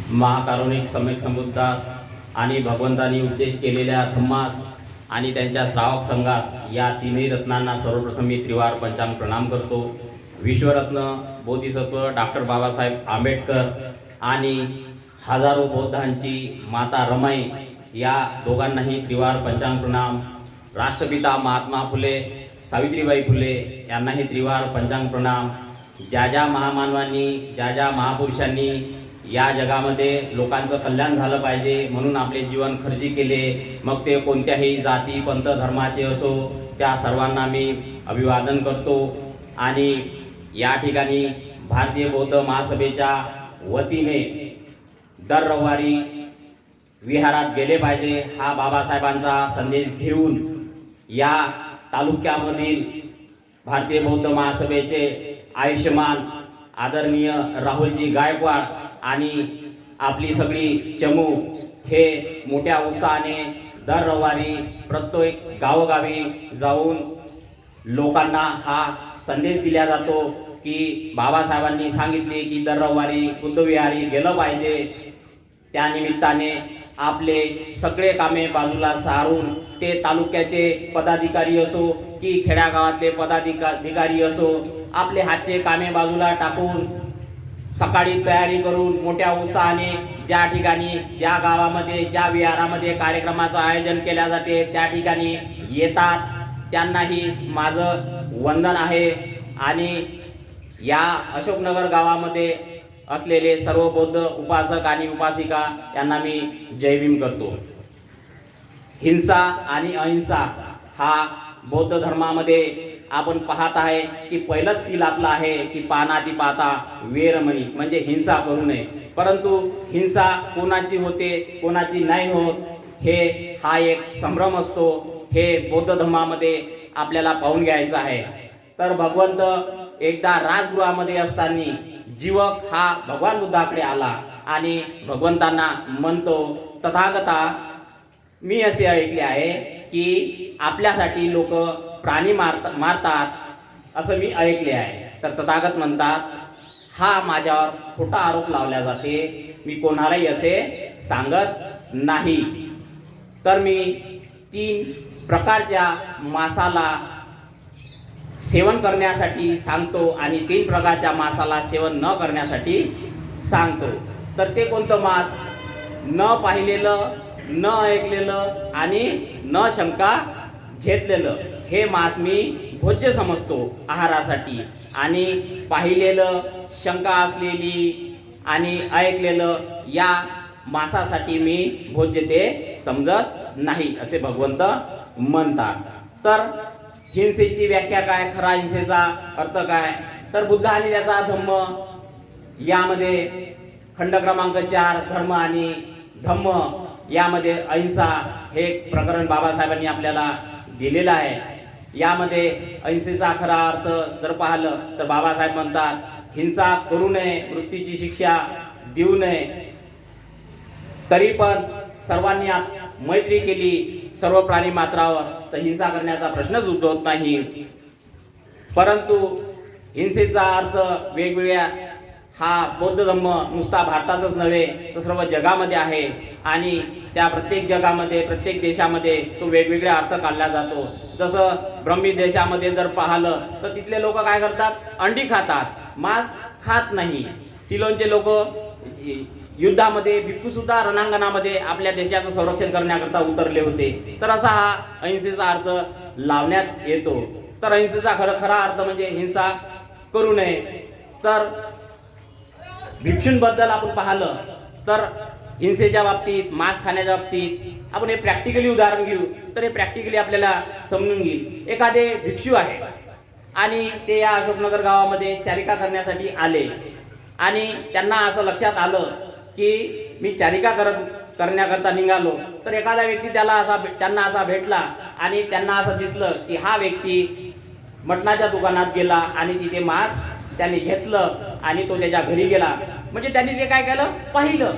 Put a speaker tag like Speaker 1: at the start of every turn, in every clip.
Speaker 1: महाकारुणिक सम्यक संबुद्धास आणि भगवंतांनी उपदेश केलेल्या धम्मास आणि त्यांच्या श्रावक संघास या तीनही रत्नांना सर्वप्रथम मी त्रिवार पंचांग प्रणाम करतो। विश्वरत्न बोधिसत्व डॉक्टर बाबासाहेब आंबेडकर आणि हजारो बौद्धांची माता रमाई या दोघांनाही त्रिवार पंचांग प्रणाम। राष्ट्रपिता महात्मा फुले सावित्रीबाई फुले यांनाही त्रिवार पंचांग प्रणाम। ज्या ज्या महामानवांनी ज्या ज्या महापुरुषांनी या जगामध्ये लोकांचं कल्याण झालं पाहिजे म्हणून आपले जीवन खर्ची केले, मग ते कोणत्याही जाती पंथ धर्माचे असो, त्या सर्वांना मी अभिवादन करतो। आणि या ठिकाणी भारतीय बौद्ध महासभेच्या वतीने दर रविवारी विहारात गेले पाहिजे हा बाबासाहेबांचा संदेश घेऊन या तालुक्यामधील भारतीय बौद्ध महासभेचे आयुष्यमान आदरणीय राहुलजी गायकवाड आणि आपली सगळी चमू हे मोठ्या उत्साहाने दर रविवारी प्रत्येक गावोगावी जाऊन लोकांना हा संदेश दिला जातो की बाबासाहेबांनी सांगितले की दर रविवारी बुद्धविहारी गेलं पाहिजे। त्या निमित्ताने आपले सगळे कामे बाजूला सारून ते तालुक्याचे पदाधिकारी असो की खेड्यागावातले पदाधिकारी असो, आपले हातचे कामे बाजूला टाकून सकाळी तयारी करून मोठ्या उत्साहाने ज्या ठिकाणी ज्या गावामध्ये ज्या विहारामध्ये कार्यक्रमाचं आयोजन केले जाते त्या ठिकाणी येतात। त्यांनाही माझं वंदन आहे। आणि या अशोकनगर गावामध्ये असलेले सर्व बौद्ध उपासक आणि उपासिका यांना मी जय भीम करतो। हिंसा आणि अहिंसा हा बौद्ध धर्मामध्ये आपण पाहत आहे की पहिलंच सील आपला आहे की पानाती पाता वेरमणी, म्हणजे हिंसा करू नये। परंतु हिंसा कोणाची होते कोणाची नाही होत हे हा एक संभ्रम असतो, हे बौद्ध धर्मामध्ये आपल्याला पाहून घ्यायचं आहे। तर भगवंत एकदा राजगृहामध्ये असताना जीवक हा भगवान बुद्धाकडे आला आणि भगवंतांना म्हणतो, तथागता मी असे ऐकले आहे की आपल्यासाठी लोक प्राणी मारतात असं मी ऐकले आहे। तर तथागत म्हणतात, हा माझ्यावर खोटा आरोप लावला जाते, मी कोणालाही असे सांगत नाही। तर मी 3 प्रकारच्या मांसाला सेवन करण्यासाठी सांगतो आणि 3 प्रकारच्या मांसाला सेवन न करण्यासाठी सांगतो। तर ते कोणतं मांस? न पाहिलेलं, न ऐकलेलं आणि न शंका घेतलेलं हे मांस मी भोज्य समजतो आहारासाठी। आणि पाहिलेलं, शंका असलेली आणि ऐकलेलं या मांसासाठी मी भोज्य ते समजत नाही असे भगवंत म्हणतात। तर हिंसेची व्याख्या काय, खरा हिंसेचा अर्थ काय? तर बुद्ध आणि त्याचा धम्म यामध्ये खंड क्रमांक 4 धर्म आणि धम्म यामध्ये अहिंसा हे प्रकरण बाबासाहेबांनी आपल्याला दिलेलं आहे। यामध्ये अहिंसेचा खरा अर्थ जर पाहिलं तर बाबासाहेब म्हणतात, हिंसा करू नये, मृत्यूची शिक्षा देऊ नये। तरी पण सर्वांनी मैत्री केली सर्व प्राणी मात्रावर तर हिंसा करण्याचा प्रश्नच उद्भवत नाही। परंतु हिंसेचा अर्थ वेगवेगळ्या हा बौद्ध धम्म नुसता भारतातच नव्हे तर सर्व जगामध्ये आहे आणि त्या प्रत्येक जगामध्ये प्रत्येक देशामध्ये तो वेगवेगळा अर्थ काढला जातो। जसं ब्रह्मी देशामध्ये जर पाहिलं तर तिथले लोक काय करतात, अंडी खातात, मांस खात नाही। सिलोनचे लोक युद्धामध्ये भिक्खूसुद्धा रणांगणामध्ये आपल्या देशाचं संरक्षण करण्याकरता उतरले होते। तर असा हा अहिंसेचा अर्थ लावण्यात येतो। तर अहिंसेचा खरा अर्थ म्हणजे हिंसा करू नये। तर भिक्षूंबद्दल आपण पाहिलं तर हिंसेच्या बाबतीत, मांस खाण्याच्या बाबतीत आपण हे प्रॅक्टिकली उदाहरण घेऊ तर हे प्रॅक्टिकली आपल्याला समजून घेईल। एखादे भिक्षू आहे आणि ते या अशोकनगर गावामध्ये चारिका करण्यासाठी आले आणि त्यांना असं लक्षात आलं की मी चारिका करण्याकरता निघालो। तर एखादा व्यक्ती त्यांना असा भेटला आणि त्यांना असं दिसलं की हा व्यक्ती मटणाच्या दुकानात गेला आणि तिथे मांस त्यांनी घेतलं आणि तो त्याच्या घरी गेला। म्हणजे त्यांनी ते काय केलं, पाहिलं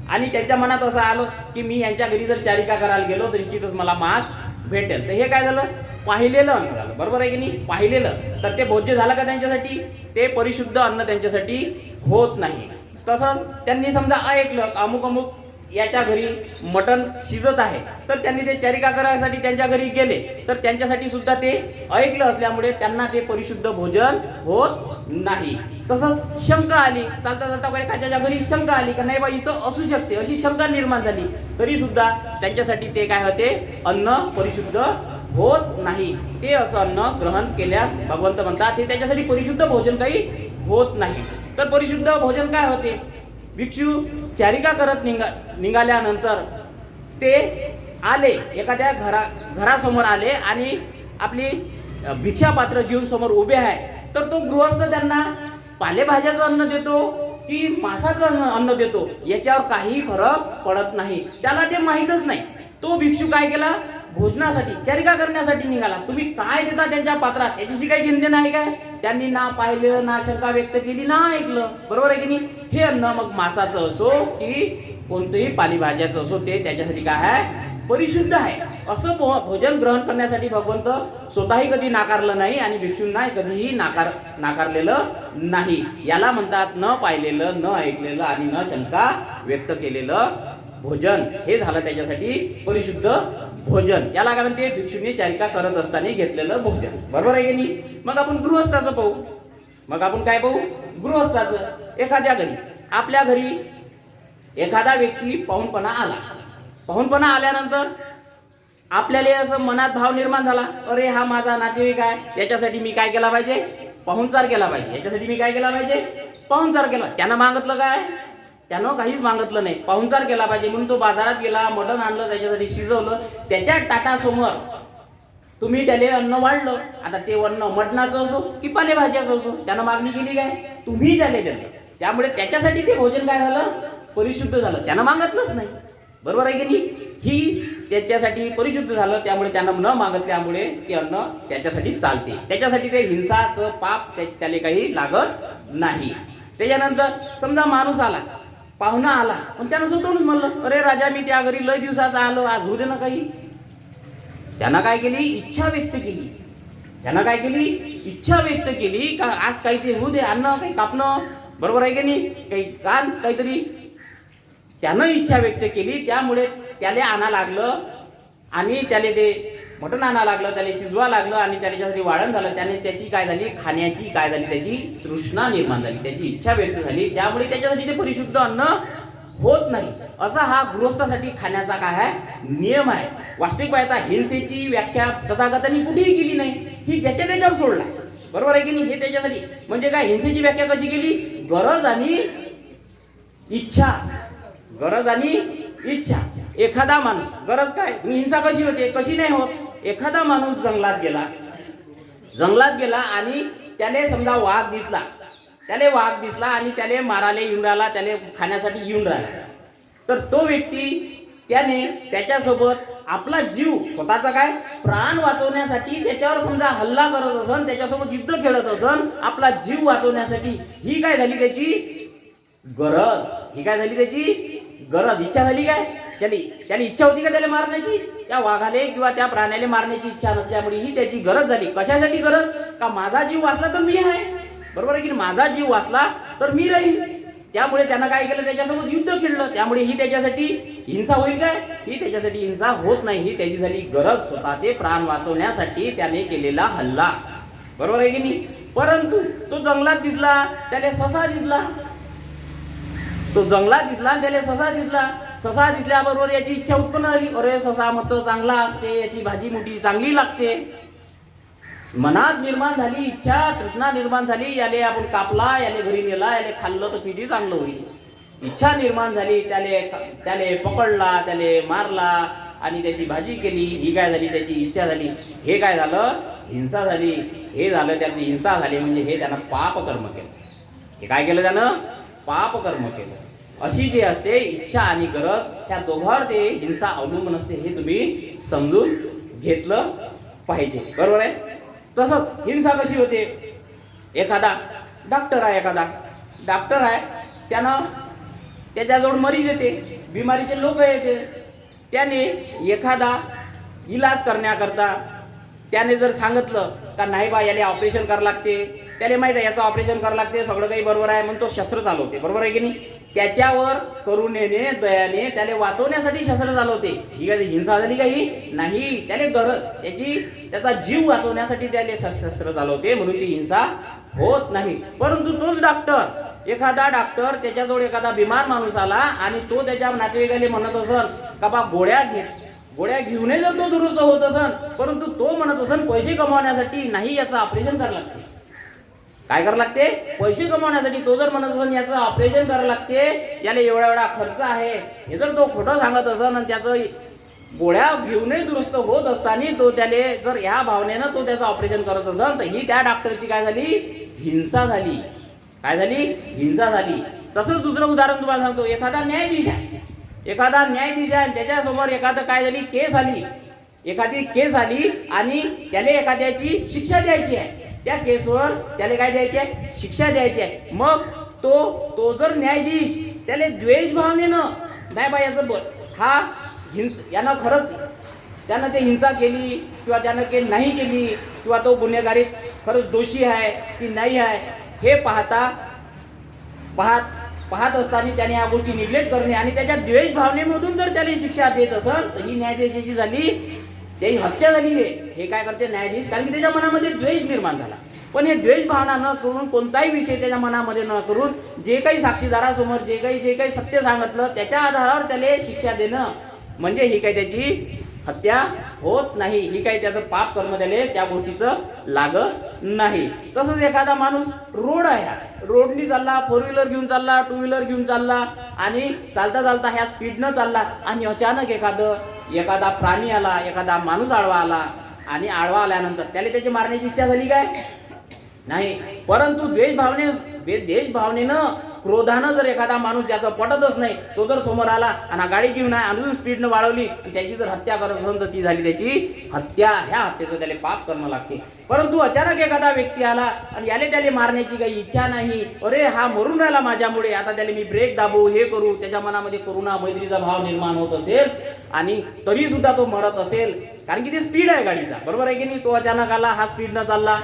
Speaker 1: आणि त्यांच्या मनात असं आलं की मी यांच्या घरी जर चारिका करायला गेलो तर निश्चितच मला मांस भेटेल। तर हे काय झालं, पाहिलेलं अन्न झालं। बरोबर आहे की नाही? पाहिलेलं तर ते भोज्य झालं का त्यांच्यासाठी? ते परिशुद्ध अन्न त्यांच्यासाठी होत नाही। तसंच त्यांनी समजा ऐकलं अमुक अमुक याच्या घरी मटण शिजत आहे, तर त्यांनी ते चारिका करायसाठी त्यांच्या घरी गेले, तर त्यांच्यासाठी सुद्धा ते ऐकलं असल्यामुळे त्यांना ते परिशुद्ध भोजन होत नाही. तसंच शंका आली, चालता चालता एखाद्याच्या घरी शंका आली का नाही बा इथं असू शकते, अशी शंका निर्माण झाली, तरी सुद्धा त्यांच्यासाठी ते काय होते, अन्न परिशुद्ध होत नाही. ते असं अन्न ग्रहण केल्यास भगवंत म्हणतात हे त्याच्यासाठी परिशुद्ध भोजन काही होत नाही. तर परिशुद्ध भोजन काय होते, भिक्षू चारिका करत निघाल्यानंतर ते आले, एखाद्या घरासमोर आले आणि आपली भिक्षा पात्र घेऊन समोर उभे आहे, तर तो गृहस्थ त्यांना पालेभाज्याचं अन्न देतो की मांसाचं अन्न देतो याच्यावर काही फरक पडत नाही, त्याला ते माहीतच नाही. तो भिक्षू काय केला, भोजनासाठी चारिका करण्यासाठी निघाला. तुम्ही काय देता त्यांच्या पात्रात याच्याशी काही घेणं नाही काय, त्यांनी ना पाहिलं ना शंका व्यक्त केली ना ऐकलं, बरोबर आहे की नाही. हे अन्न मग मांसाचं असो की कोणतंही पालेभाज्याचं असो ते त्याच्यासाठी काय आहे, परिशुद्ध आहे. असं भोजन ग्रहण करण्यासाठी भगवंत स्वतःही कधी नाकारलं नाही आणि भिक्षूंना कधीही नाकारलेलं नाही. याला म्हणतात न पाहिलेलं, न ऐकलेलं आणि न शंका व्यक्त केलेलं भोजन, हे झालं त्याच्यासाठी परिशुद्ध भोजन. याला काय म्हणते, भिक्षूंनी चारिका करत असताना घेतलेलं भोजन, बरोबर आहे की नाही. मग आपण गृहस्थाचं पाहू. मग आपण काय पाहू, गृहस्थाचं. एखाद्या घरी, आपल्या घरी एखादा व्यक्ती पाहुणपणा आला. पाहुणपणा आल्यानंतर आपल्याला असं मनात भाव निर्माण झाला, अरे हा माझा नातेवाईक आहे, याच्यासाठी मी काय केला पाहिजे, पाहुणचार केला पाहिजे. याच्यासाठी मी काय केला पाहिजे, पाहुणचार केला. त्यानं मागितलं काय, त्यानं काहीच मागितलं नाही, पाहुणचार केला पाहिजे म्हणून तो बाजारात गेला, मटण आणलं, त्याच्यासाठी शिजवलं, त्याच्या ताटासमोर तुम्ही त्याला अन्न वाढलं. आता ते अन्न मटणाचं असो की पालेभाज्याचं असो, त्यानं मागणी केली काय, तुम्ही त्याला दिलं, त्यामुळे त्याच्यासाठी ते भोजन काय झालं, परिशुद्ध झालं. त्यानं मागितलंच नाही, बरोबर आहे की नाही. ही त्याच्यासाठी परिशुद्ध झालं, त्यामुळे त्यानं न मागितल्यामुळे ते अन्न त्याच्यासाठी चालते. त्याच्यासाठी ते हिंसाचं पाप त्याला काही लागत नाही. त्याच्यानंतर समजा माणूस आला, पाहुणा आला, पण त्यानं स्वतःहूनच म्हणलं, अरे राजा मी त्या घरी लय दिवसाचा आलो, आज होऊ दे ना काही. त्यानं काय केली, इच्छा व्यक्त केली. त्यानं काय केली, इच्छा व्यक्त केली का आज काही ते होऊ दे, अन्न काही कापणं, बरोबर आहे की नाही, काही काहीतरी त्यानं इच्छा व्यक्त केली, त्यामुळे त्याला आणा लागलं आणि त्याला ते मटण आणा लागलं, त्याला शिजवा लागलं आणि त्याच्यासाठी वाढण झालं. त्याने त्याची काय झाली, खाण्याची काय झाली, त्याची तृष्णा निर्माण झाली, त्याची इच्छा व्यक्त झाली, त्यामुळे त्याच्यासाठी ते परिशुद्ध अन्न होत नाही. असा हा गृहस्थासाठी खाण्याचा काय आहे, नियम आहे. वास्तविक पाहता हिंसेची व्याख्या तथागतांनी कुठेही केली नाही, ही ज्याच्या त्याच्यावर सोडला, बरोबर आहे की नाही. हे त्याच्यासाठी म्हणजे काय, हिंसेची व्याख्या कशी केली, गरज आणि इच्छा, गरज आणि इच्छा. एखादा माणूस, गरज काय, हिंसा कशी होते, कशी नाही होत. एखादा माणूस जंगलात गेला आणि त्याने समजा वाघ दिसला आणि त्याने मारायला येऊन राहिला, त्याने खाण्यासाठी येऊन राहिला, तर तो व्यक्ती त्याने त्याच्यासोबत आपला जीव, स्वतःचा काय प्राण वाचवण्यासाठी त्याच्यावर समजा हल्ला करत असन, त्याच्यासोबत युद्ध खेळत असन, आपला जीव वाचवण्यासाठी, ही काय झाली त्याची गरज, ही काय झाली त्याची गरज. इच्छा झाली काय, त्याला इच्छा होती का त्याला मारण्याची, त्या वाघाले किंवा त्या प्राण्याला मारण्याची इच्छा नसल्यामुळे ही त्याची गरज झाली. कशासाठी गरज, का माझा जीव वाचला तर मी आहे, बरोबर आहे की माझा जीव वाचला तर मी राहील. त्यामुळे त्यानं काय केलं, त्याच्यासोबत युद्ध खेळलं, त्यामुळे ही त्याच्यासाठी हिंसा होईल काय, ही त्याच्यासाठी हिंसा होत नाही, ही त्याची झाली गरज, स्वतःचे प्राण वाचवण्यासाठी त्याने केलेला हल्ला, बरोबर आहे की नाही. परंतु तो जंगलात दिसला, त्याला ससा दिसला, तो जंगलात दिसला त्याला ससा दिसल्याबरोबर याची इच्छा उत्पन्न झाली, अरे ससा मस्त चांगला असते, याची भाजी मोठी चांगली लागते. मनात निर्माण झाली इच्छा, तृष्णा निर्माण झाली, याले आपण कापला, याले घरी नेला, याले खाल्लं तर किती चांगलं होईल. इच्छा निर्माण झाली, त्याले पकडला, त्याले मारला आणि त्याची भाजी केली, ही काय झाली, त्याची इच्छा झाली. हे काय झालं, हिंसा झाली. हे झालं त्याची हिंसा झाली, म्हणजे हे त्यानं पाप कर्म केलं. हे काय केलं त्यानं, पाप कर्म केलं. अशी जे असते इच्छा आणि गरज, ह्या दोघांवर ते हिंसा अवलंबून असते, हे तुम्ही समजून घेतलं पाहिजे, बरोबर आहे. तसंच हिंसा कशी होते, एखादा डॉक्टर आहे, त्यानं त्याच्याजवळ मरीज येते, बिमारीचे लोक येते, त्याने एखादा इलाज करण्याकरता त्याने जर सांगितलं का नाही बा याला ऑपरेशन करावं लागते, त्याला माहिती आहे याचं ऑपरेशन करावं लागते, सगळं काही बरोबर आहे, म्हणून तो शस्त्र चालवते, बरोबर आहे की नाही. त्याच्यावर करुणेने दयाने त्याला वाचवण्यासाठी शस्त्र चालवते. ही काय हिंसा झाली काही नाही, त्याला त्याचा जीव वाचवण्यासाठी त्याला शस्त्र चालवते, म्हणून ती हिंसा होत नाही. परंतु तोच एखादा डॉक्टर त्याच्याजवळ एखादा बिमार माणूस आला आणि तो त्याच्या नातेवाईकाला म्हणत असन का बा गोळ्या घेऊनही जर तो दुरुस्त होत असन, परंतु तो म्हणत असन पैसे कमावण्यासाठी नाही, याचं ऑपरेशन करावं लागते. काय करावं लागते? पैसे कमावण्यासाठी. तो जर म्हणत असन याचं ऑपरेशन करावं लागते, याला एवढा खर्च आहे, हे जर तो खोटं सांगत असन आणि त्याचं गोळ्या घेऊनही दुरुस्त होत असताना तो त्याले जर ह्या भावनेनं तो त्याचं ऑपरेशन करत असन, तर ही त्या डॉक्टरची काय झाली? हिंसा झाली. काय झाली? हिंसा झाली. तसंच दुसरं उदाहरण तुम्हाला सांगतो. एखादा न्यायाधीश आहे, त्याच्यासमोर एखादं काय झाली? एखादी केस आली आणि त्याला एखाद्याची शिक्षा द्यायची आहे. त्या केसवर त्याला काय द्यायची आहे? शिक्षा द्यायची आहे. मग तो जर न्यायाधीश त्याला द्वेष भावनेनं नाही बा याचं हा यानं खरंच त्यानं ते हिंसा केली किंवा त्यानं नाही केली किंवा तो गुन्हेगारीत खरंच दोषी आहे की नाही आहे, हे पाहत असताना त्याने या गोष्टी निग्लेक्ट करणे आणि त्याच्या द्वेष भावनेमधून जर त्याला शिक्षा देत असेल, तर ही न्यायाधीशाची झाली, त्याची हत्या झाली. हे काय करते न्यायाधीश? कारण की त्याच्या मनामध्ये द्वेष निर्माण झाला. पण हे द्वेष भावना न करून, कोणताही विषय त्याच्या मनामध्ये न करून, जे काही साक्षीदारासमोर जे काही सत्य सांगितलं त्याच्या आधारावर त्याला शिक्षा देणं, म्हणजे ही काही त्याची हत्या होत नाही, ही काही त्याचं पाप कर्म त्याला त्या गोष्टीचं लागत नाही. तसंच एखादा माणूस रोडनी चालला, 4 व्हीलर घेऊन चालला, 2 व्हीलर घेऊन चालला आणि चालता ह्या स्पीडनं चालला आणि अचानक एखादा प्राणी आला, एखादा माणूस आडवा आला आणि आडवा आल्यानंतर त्याला त्याची मारण्याची इच्छा झाली काय? नाही. परंतु देश भावनेनं क्रोधानं जर एखादा माणूस ज्याचं पटतच नाही, तो जर समोर आला आणि गाडी घेऊन अजून स्पीडनं वाढवली आणि त्याची जर हत्या करत असेल, तर ती झाली त्याची हत्या. ह्या हत्येचं त्याला पाप करणं लागते. परंतु अचानक एखादा व्यक्ती आला आणि त्याला मारण्याची काही इच्छा नाही, अरे हा मरून राहिला माझ्यामुळे, आता त्याला मी ब्रेक दाबू, हे करू, त्याच्या मनामध्ये करुणा मैत्रीचा भाव निर्माण होत असेल आणि तरी सुद्धा तो मरत असेल, कारण की ती स्पीड आहे गाडीचा, बरोबर आहे की नाही. तो अचानक आला, हा स्पीडनं चालला,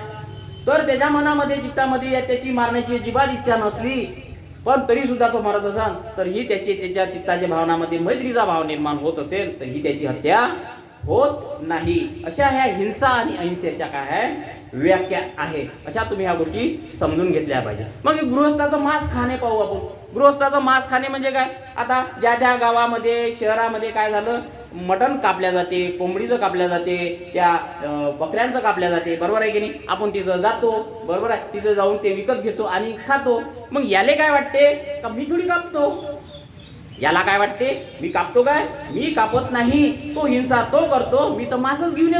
Speaker 1: तर त्याच्या मनामध्ये चित्तामध्ये त्याची मारण्याची अजिबात इच्छा नसली, पण तरी सुद्धा तो मरत असेल, तर ही त्याच्या चित्ताच्या भावनामध्ये मैत्रीचा भाव निर्माण होत असेल, तर ही त्याची हत्या होत नाही. अशा ह्या हिंसा आणि अहिंसेच्या काय आहे व्याख्या आहे. अशा तुम्ही ह्या गोष्टी समजून घेतल्या पाहिजे. मग गृहस्थाचं मांस खाणे पाहू आपण. गृहस्थाचं मांस खाणे म्हणजे काय? आता ज्या गावामध्ये शहरामध्ये काय झालं, मटण कापल्या जाते, कोंबडीचं कापल्या जाते, त्या बकऱ्यांचं कापल्या जाते, बरोबर आहे की नाही. आपण तिथं जातो, बरोबर आहे, तिथं जाऊन ते विकत घेतो आणि खातो. मग याले काय वाटते का मी थोडी कापतो? याला काय वाटते? मी कापतो काय? मी कापत नाही, तो हिंसा तो करतो, मी तर मांसच घेऊन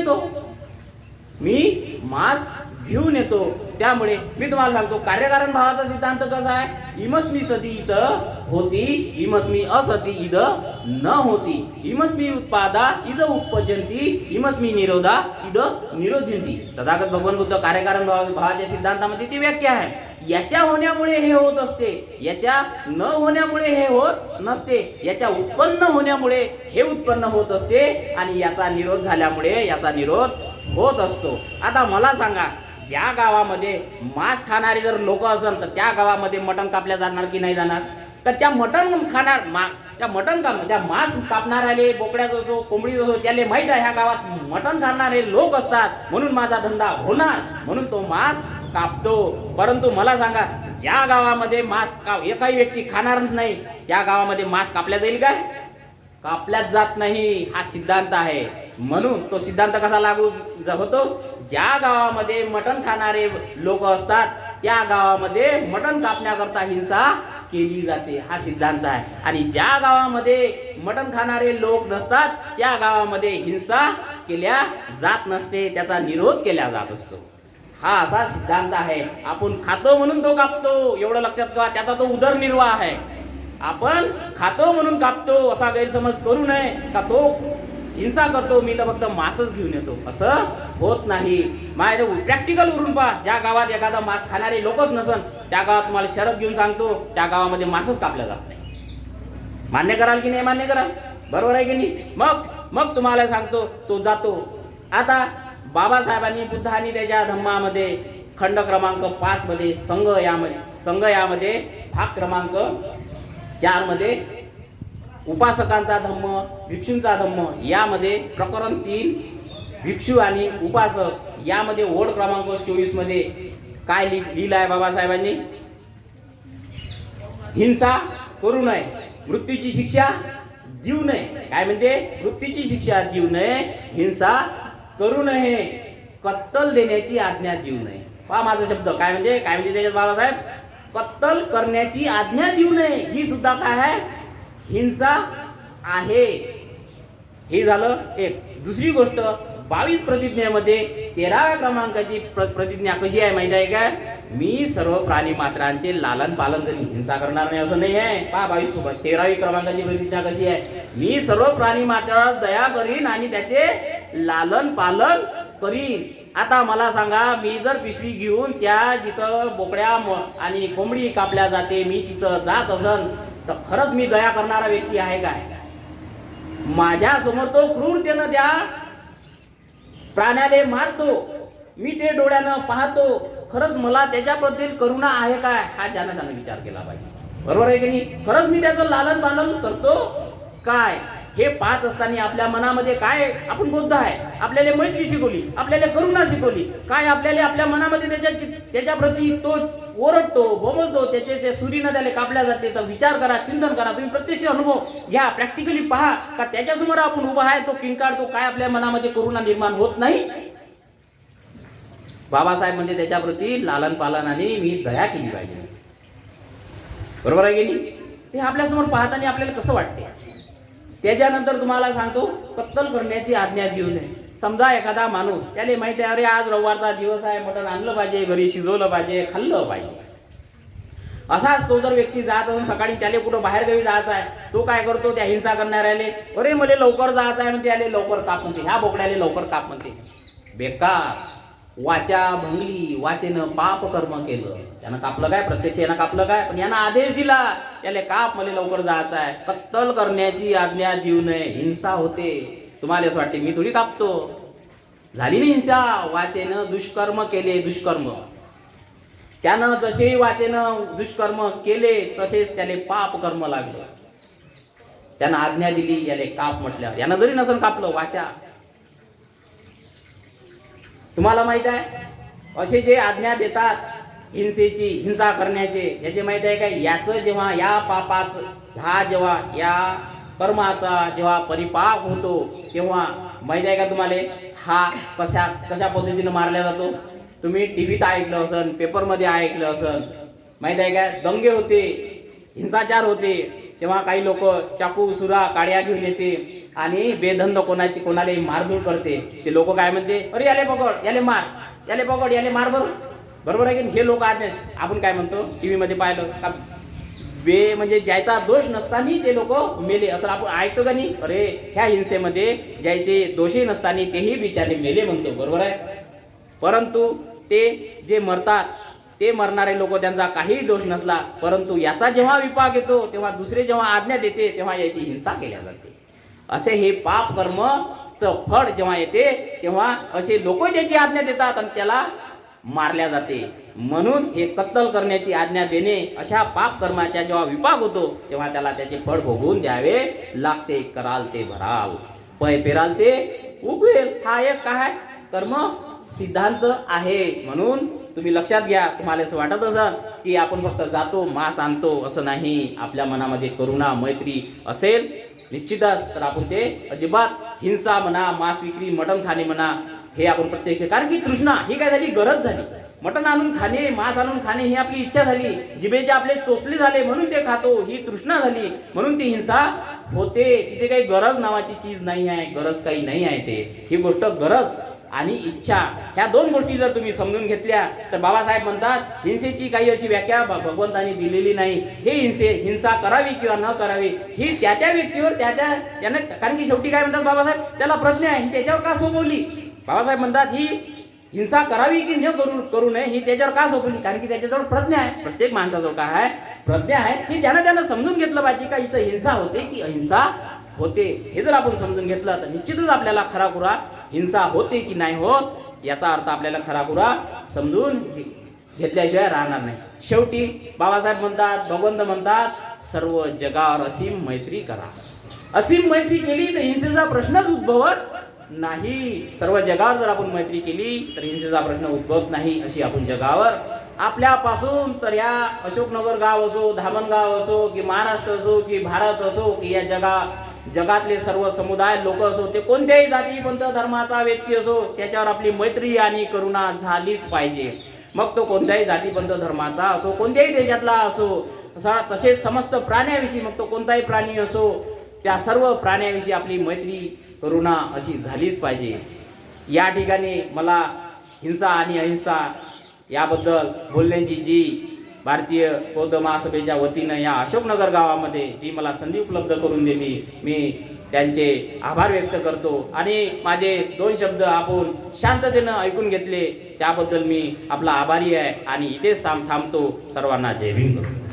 Speaker 1: येतो. त्यामुळे मी तुम्हाला सांगतो, कार्यकारण भावाचा सिद्धांत कसा आहे? इमस्मी सती इथं होती, इमस्मी असती इथं न होती, इमस्मी उत्पादा इथं उपजंती, इमस्मी निरोधा इथं निरोधंती. तथागत भगवान बुद्ध कार्यकारण भावाच्या सिद्धांतामध्ये ती व्याख्या आहे. याच्या होण्यामुळे हे होत असते, याच्या न होण्यामुळे हे होत नसते, याच्या उत्पन्न होण्यामुळे हे उत्पन्न होत असते आणि याचा निरोध झाल्यामुळे याचा निरोध होत असतो. आता मला सांगा, ज्या गावामध्ये मांस खाणारे जर लोक असेल, तर त्या गावामध्ये मटण कापल्या जाणार की नाही जाणार? तर त्या मांस कापणाऱ्याले, बोकड्याचं असो कोंबडीचं असो, त्याला माहीत आहे ह्या गावात मटण खाणारे लोक असतात, म्हणून माझा धंदा होणार, म्हणून तो मांस कापतो. परंतु मला सांगा, ज्या गावामध्ये एकही व्यक्ती खाणारच नाही, त्या गावामध्ये मांस कापल्या जाईल काय? कापल्याच जात नाही. हा सिद्धांत आहे. म्हणून तो सिद्धांत कसा लागू होतो? ज्या गावामध्ये मटण खाणारे लोक असतात, त्या गावामध्ये मटण कापण्याकरता हिंसा केली जाते. हा सिद्धांत आहे. आणि ज्या गावामध्ये मटण खाणारे लोक नसतात, त्या गावामध्ये हिंसा केल्या जात नसते, त्याचा निरोध केला जात असतो. हा असा सिद्धांत आहे. आपण खातो म्हणून तो कापतो, एवढं लक्षात ठेवा. त्याचा तो उदरनिर्वाह आहे. आपण खातो म्हणून कापतो असा गैरसमज करू नये का तो हिंसा करतो, मी तर फक्त मांसच घेऊन येतो, असं होत नाही. माझ्या प्रॅक्टिकल वरून पहा, ज्या गावात एखादा मांस खाणारे लोकच नसन, त्या गावात तुम्हाला शरद घेऊन सांगतो, त्या गावामध्ये मांसच कापल्या जात नाही. मान्य कराल की नाही? मान्य कराल, बरोबर आहे की नाही? मग तुम्हाला सांगतो, तो जातो. आता बाबासाहेबांनी, बुद्धांनी त्याच्या धम्मामध्ये खंड क्रमांक 5 मध्ये संघ यामध्ये भाग क्रमांक 4 मध्ये उपासकांचा धम्म, भिक्षूंचा धम्म यामध्ये प्रकरण 3 भिक्षू आणि उपासक यामध्ये ओढ क्रमांक 24 मध्ये काय लिहिलं आहे बाबासाहेबांनी? हिंसा करू नये, मृत्यूची शिक्षा देऊ नये. काय म्हणते? मृत्यूची शिक्षा देऊ नये, हिंसा करू नये, कत्तल देण्याची आज्ञा देऊ नये. पहा माझा शब्द काय म्हणजे त्याच्यात बाबासाहेब? कत्तल करण्याची आज्ञा देऊ नये ही सुद्धा काय आहे? हिंसा आहे. हे झालं एक. दुसरी गोष्ट 22 प्रतिज्ञेमध्ये 13व्या क्रमांकाची प्रतिज्ञा कशी आहे माहिती आहे का? मी सर्व प्राणी मात्रांचे लालन पालन करीन, हिंसा करणार नाही असं नाही आहे. पहा 13वी क्रमांकाची प्रतिज्ञा कशी आहे? मी सर्व प्राणी मात्रावर दया करीन आणि त्याचे लालन पालन करीन. आता मला सांगा, मी जर पिशवी घेऊन त्या जिथं बोकड्या आणि कोंबडी कापल्या जाते मी तिथं जात असन तर खरंच मी दया करणारा व्यक्ती आहे काय? माझ्या समोर तो क्रूरतेनं त्या प्राण्याला मारतो, मी ते डोळ्यानं पाहतो, खरंच मला त्याच्याबद्दल करुणा आहे काय? हा त्यानं विचार केला पाहिजे. बरोबर आहे की नाही? खरंच मी त्याचं लालन पालन करतो काय? हे पाहत असताना आपल्या मनामध्ये काय? आपण बुद्ध आहे, आपल्याला मैत्री शिकवली, आपल्याला करुणा शिकवली, काय आपल्याला आपल्या मनामध्ये त्याच्याप्रती तो ओरडतो, बोंबलतो, ते सुरीनं त्याला कापल्या जाते. तर विचार करा, चिंतन करा, तुम्ही प्रत्यक्ष अनुभव घ्या, प्रॅक्टिकली पहा का त्याच्यासमोर आपण उभा आहे, तो किंकाळतो, काय आपल्या मनामध्ये करुणा निर्माण होत नाही? बाबासाहेब म्हणजे त्याच्याप्रती लालन पालन आणि मी दया केली पाहिजे. बरोबर आहे की नाही? ते आपल्यासमोर पाहताना आपल्याला कसं वाटते? त्याच्यानंतर तुम्हाला सांगतो, कत्तल करण्याची आज्ञा देऊ नये. समजा एखादा माणूस, त्याला माहिती आहे अरे आज रविवारचा दिवस आहे, मटण आणलं पाहिजे, घरी शिजवलं पाहिजे, खाल्लं पाहिजे. असाच तो जर व्यक्ती जात असून सकाळी त्याला कुठं बाहेरगावी जायचं आहे, तो काय करतो? त्या हिंसा करणाऱ्याले अरे मला लवकर जायचं आहे म्हणते, याले लवकर काप म्हणते, ह्या बोकड्याले लवकर काप म्हणते. बेकार वाचा भंगली, वाचेनं पाप कर्म केलं. त्यानं कापलं काय? प्रत्यक्ष यानं कापलं काय? पण यानं आदेश दिला त्याला काप, मला लवकर जायचं आहे. कत्तल करण्याची आज्ञा देऊ नये, हिंसा होते. तुम्हाला असं वाटते मी थोडी कापतो? झाली नाही हिंसा. वाचेनं दुष्कर्म केले, दुष्कर्म. त्यानं जसे वाचेनं दुष्कर्म केले तसेच त्याला पाप कर्म लागलं. त्यानं आज्ञा दिली, याले काप म्हटलं. यानं जरी नसन कापलं, वाचा. तुम्हाला माहित आहे असे जे आज्ञा देतात हिंसेची, हिंसा करण्याचे, याचे माहित आहे का? याचं जेव्हा या पापाचं जेव्हा या कर्माचा जेव्हा परिपाक होतो तेव्हा माहित आहे का तुम्हाला हा कशा पद्धतीने मारला जातो? तुम्ही टीव्हीत ऐकलं असन, पेपरमध्ये ऐकलं असन. माहित आहे का? दंगे होते, हिंसाचार होते, तेव्हा काही लोक चाकू सुरा काड्या घेऊन येते आणि बेधंद कोणाला मारधूड करते. ते लोक काय म्हणते? अरे याले पकड, याले मार, याले पकड, याले मार. बरोबर आहे की? हे लोक आज आपण काय म्हणतो टीव्ही मध्ये पाहिलं का? म्हणजे ज्याचा दोष नसताना ते लोक मेले असं आपण ऐकतो का नाही? अरे ह्या हिंसेमध्ये ज्याचे दोषी नसताना तेही बिचारे मेले म्हणतो. बरोबर आहे? परंतु ते जे मरतात ते मरणारे लोक, त्यांचा काहीही दोष नसला, परंतु याचा जेव्हा विपाक येतो तेव्हा दुसरे जेव्हा आज्ञा देते तेव्हा याची हिंसा केल्या जाते. असे हे पाप कर्मचं फळ जेव्हा येते तेव्हा असे लोक त्याची आज्ञा देतात आणि त्याला मारल्या जाते. म्हणून हे कत्तल करण्याची आज्ञा देणे, अशा पाप कर्माच्या जेव्हा विपाक होतो तेव्हा त्याला त्याचे फळ भोगून द्यावे लागते. कराल ते भराल, पै पेराल ते उगवेल. हा एक काय कर्म सिद्धांत आहे. म्हणून तुम्ही लक्षात घ्या. तुम्हाला असं वाटत असेल की आपण फक्त जातो मांस आणतो, असं नाही. आपल्या मनामध्ये करुणा मैत्री असेल निश्चितच तर आपण ते अजिबात हिंसा म्हणा, मांस विक्री, मटण खाणे म्हणा, हे आपण प्रत्यक्ष, कारण की तृष्णा ही काय झाली? गरज झाली. मटण आणून खाणे, मांस आणून खाणे ही आपली इच्छा झाली, जिभेचे आपले चोचले झाले म्हणून ते खातो, ही तृष्णा झाली म्हणून ती हिंसा होते. तिथे काही गरज नावाची चीज नाही आहे, गरज काही नाही आहे. ते ही गोष्ट गरज आणि इच्छा, ह्या दोन गोष्टी जर तुम्ही समजून घेतल्या तर बाबासाहेब म्हणतात हिंसेची काही अशी व्याख्या भगवंतांनी दिलेली नाही. हे हिंसा करावी किंवा न करावी ही त्या व्यक्तीवर त्याने, कारण की शेवटी काय म्हणतात बाबासाहेब? त्याला प्रज्ञा आहे, ही त्याच्यावर का सोपवली? बाबासाहेब म्हणतात ही हिंसा करावी की न करू नये ही त्याच्यावर का सोपवली? कारण की त्याच्याजवळ प्रज्ञा आहे. प्रत्येक माणसाजवळ काय आहे? प्रज्ञा आहे. ही त्यानं समजून घेतलं पाहिजे का इथं हिंसा होते की अहिंसा होते. हे जर आपण समजून घेतलं तर निश्चितच आपल्याला खराखुरा हिंसा होते की नाही होत याचा अर्थ आपल्याला खराखुरा समजून घेतल्याशिवाय राहणार नाही. शेवटी बाबासाहेब म्हणतात, भगवंत म्हणतात, सर्व जगावर असीम मैत्री करा. असीम मैत्री केली तर हिंसेचा प्रश्नच उद्भवत नाही. सर्व जगावर जर आपण मैत्री केली तर हिंसेचा प्रश्न उद्भवत नाही. अशी आपण जगावर आपल्यापासून तर या अशोकनगर गाव असो, धामणगाव असो, की महाराष्ट्र असो, की भारत असो, की या जगातले सर्व समुदाय लोक असो, ते कोणत्याही जाती पंथ धर्माचा व्यक्ती असो, त्याच्यावर आपली मैत्री आणि करुणा झालीच पाहिजे. मग तो कोणत्याही जाती पंथ धर्माचा असो, कोणत्याही देशातला असो, तसेच समस्त प्राण्याविषयी, मग तो कोणताही प्राणी असो, त्या सर्व प्राण्याविषयी आपली मैत्री करुणा अशी झालीच पाहिजे. या ठिकाणी मला हिंसा आणि अहिंसा याबद्दल बोलण्याची जी भारतीय बौद्ध महासभेच्या वतीनं या अशोकनगर गावामध्ये जी मला संधी उपलब्ध करून दिली, मी त्यांचे आभार व्यक्त करतो. आणि माझे 2 शब्द आपण शांततेनं ऐकून घेतले त्याबद्दल मी आपला आभारी आहे आणि इथेच थांबतो. सर्वांना जय भीम करतो.